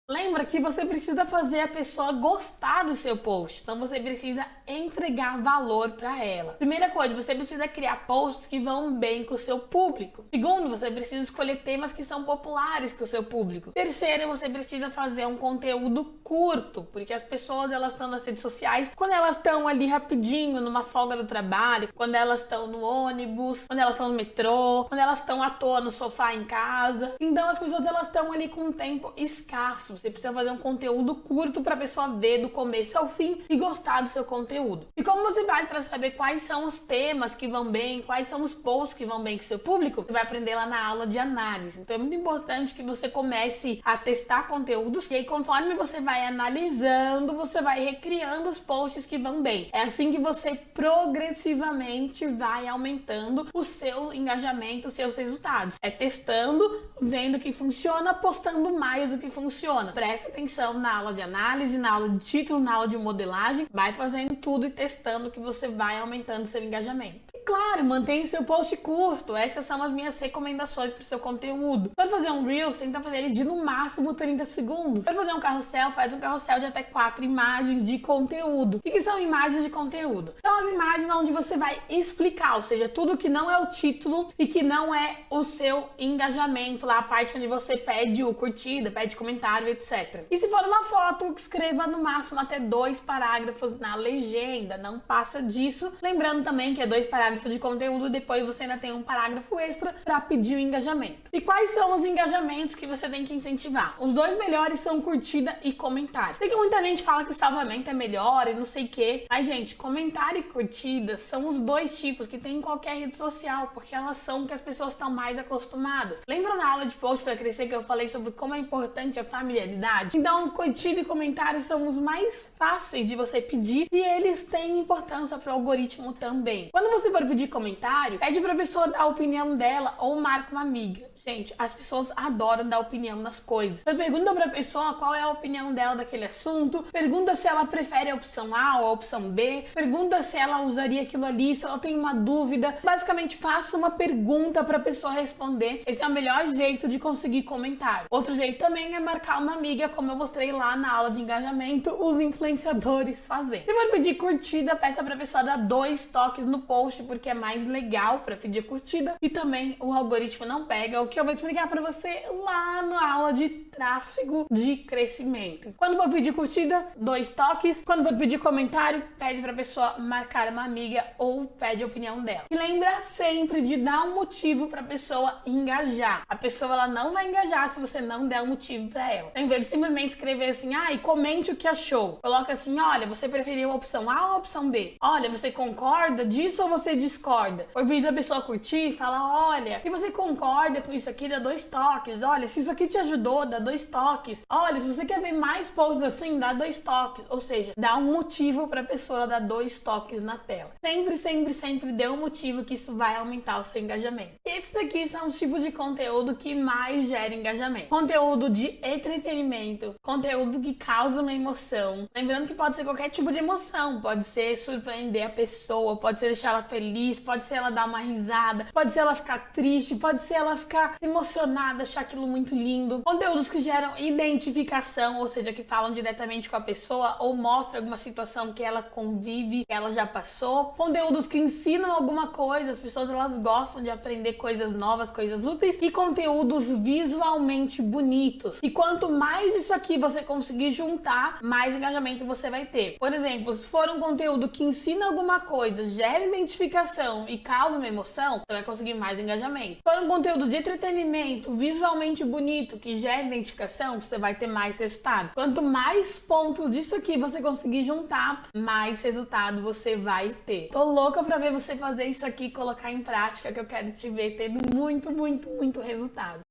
Lembra que você precisa fazer a pessoa gostar do seu post, então você precisa entregar valor para ela. Primeira coisa, você precisa criar posts que vão bem com o seu público. Segundo, você precisa escolher temas que são populares com o seu público. Terceiro, você precisa fazer um conteúdo curto, porque as pessoas elas estão nas redes sociais quando elas estão ali rapidinho numa folga do trabalho, quando elas estão no ônibus, quando elas estão no metrô, quando elas estão à toa no sofá em casa. Então as pessoas elas estão ali com um tempo escasso. Você precisa fazer um conteúdo curto para a pessoa ver do começo ao fim e gostar do seu conteúdo. E como você vai para saber quais são os temas que vão bem, quais são os posts que vão bem com o seu público? Você vai aprender lá na aula de análise. Então é muito importante que você comece a testar conteúdos e aí conforme você vai analisando, você vai recriando os posts que vão bem. É assim que você progressivamente vai aumentando o seu engajamento, os seus resultados. É testando, vendo que funciona, postando mais do que funciona. Presta atenção na aula de análise, na aula de título, na aula de modelagem. Vai fazendo tudo e testando que você vai aumentando seu engajamento. E claro, mantenha seu post curto. Essas são as minhas recomendações para o seu conteúdo. Para fazer um Reels, tenta fazer ele de no máximo 30 segundos. Para fazer um carrossel, faz um carrossel de até 4 imagens de conteúdo. O que são imagens de conteúdo? São as imagens onde você vai explicar, ou seja, tudo que não é o título e que não é o seu engajamento, lá a parte onde você pede o curtida, pede comentário, etc. E se for uma foto, escreva no máximo até 2 parágrafos na legenda, não passa disso. Lembrando também que é 2 parágrafos de conteúdo, depois você ainda tem um parágrafo extra para pedir o engajamento. E quais são os engajamentos que você tem que incentivar? Os 2 melhores são curtida e comentário. Sei que muita gente fala que o salvamento é melhor e não sei o que, mas gente, comentário e curtida são os 2 tipos que tem em qualquer rede social, porque elas são o que as pessoas estão mais acostumadas. Lembra na aula de post para crescer que eu falei sobre como é importante a familiaridade? Então, curtida e comentário são os mais fáceis de você pedir e eles têm importância para o algoritmo também. Quando você for pedir comentário, pede para a pessoa dar a opinião dela ou marca uma amiga. Gente, as pessoas adoram dar opinião nas coisas. Então, pergunta pra pessoa qual é a opinião dela daquele assunto, pergunta se ela prefere a opção A ou a opção B, pergunta se ela usaria aquilo ali, se ela tem uma dúvida. Basicamente, faça uma pergunta pra pessoa responder. Esse é o melhor jeito de conseguir comentário. Outro jeito também é marcar uma amiga, como eu mostrei lá na aula de engajamento, os influenciadores fazem. Se for pedir curtida, peça pra pessoa dar 2 toques no post, porque é mais legal pra pedir curtida e também o algoritmo não pega o que eu vou explicar para você lá na aula de tráfego de crescimento. Quando for pedir curtida, 2 toques. Quando for pedir comentário, pede para a pessoa marcar uma amiga ou pede a opinião dela. E lembra sempre de dar um motivo para a pessoa engajar. A pessoa ela não vai engajar se você não der um motivo para ela. Em vez de simplesmente escrever assim, e comente o que achou. Coloca assim, olha, você preferiu a opção A ou a opção B? Olha, você concorda disso ou você discorda? Por pedir a pessoa curtir, fala, olha, se você concorda com isso aqui, dá 2 toques. Olha, se isso aqui te ajudou, dá 2 toques. Olha, se você quer ver mais posts assim, dá 2 toques. Ou seja, dá um motivo para a pessoa dar 2 toques na tela. Sempre, sempre, sempre dê um motivo que isso vai aumentar o seu engajamento. Esses aqui são os tipos de conteúdo que mais geram engajamento. Conteúdo de entretenimento, conteúdo que causa uma emoção. Lembrando que pode ser qualquer tipo de emoção. Pode ser surpreender a pessoa, pode ser deixar ela feliz, pode ser ela dar uma risada, pode ser ela ficar triste, pode ser ela ficar emocionada, achar aquilo muito lindo. Conteúdos que geram identificação, ou seja, que falam diretamente com a pessoa ou mostram alguma situação que ela convive, que ela já passou. Conteúdos que ensinam alguma coisa, as pessoas elas gostam de aprender coisas novas, coisas úteis. E conteúdos visualmente bonitos. E quanto mais isso aqui você conseguir juntar, mais engajamento você vai ter. Por exemplo, se for um conteúdo que ensina alguma coisa, gera identificação e causa uma emoção, você vai conseguir mais engajamento. Se for um conteúdo de entretenimento, visualmente bonito, que gera identificação, você vai ter mais resultado. Quanto mais pontos disso aqui você conseguir juntar, mais resultado você vai ter. Tô louca pra ver você fazer isso aqui e colocar em prática, que eu quero te ver tendo muito, muito, muito resultado.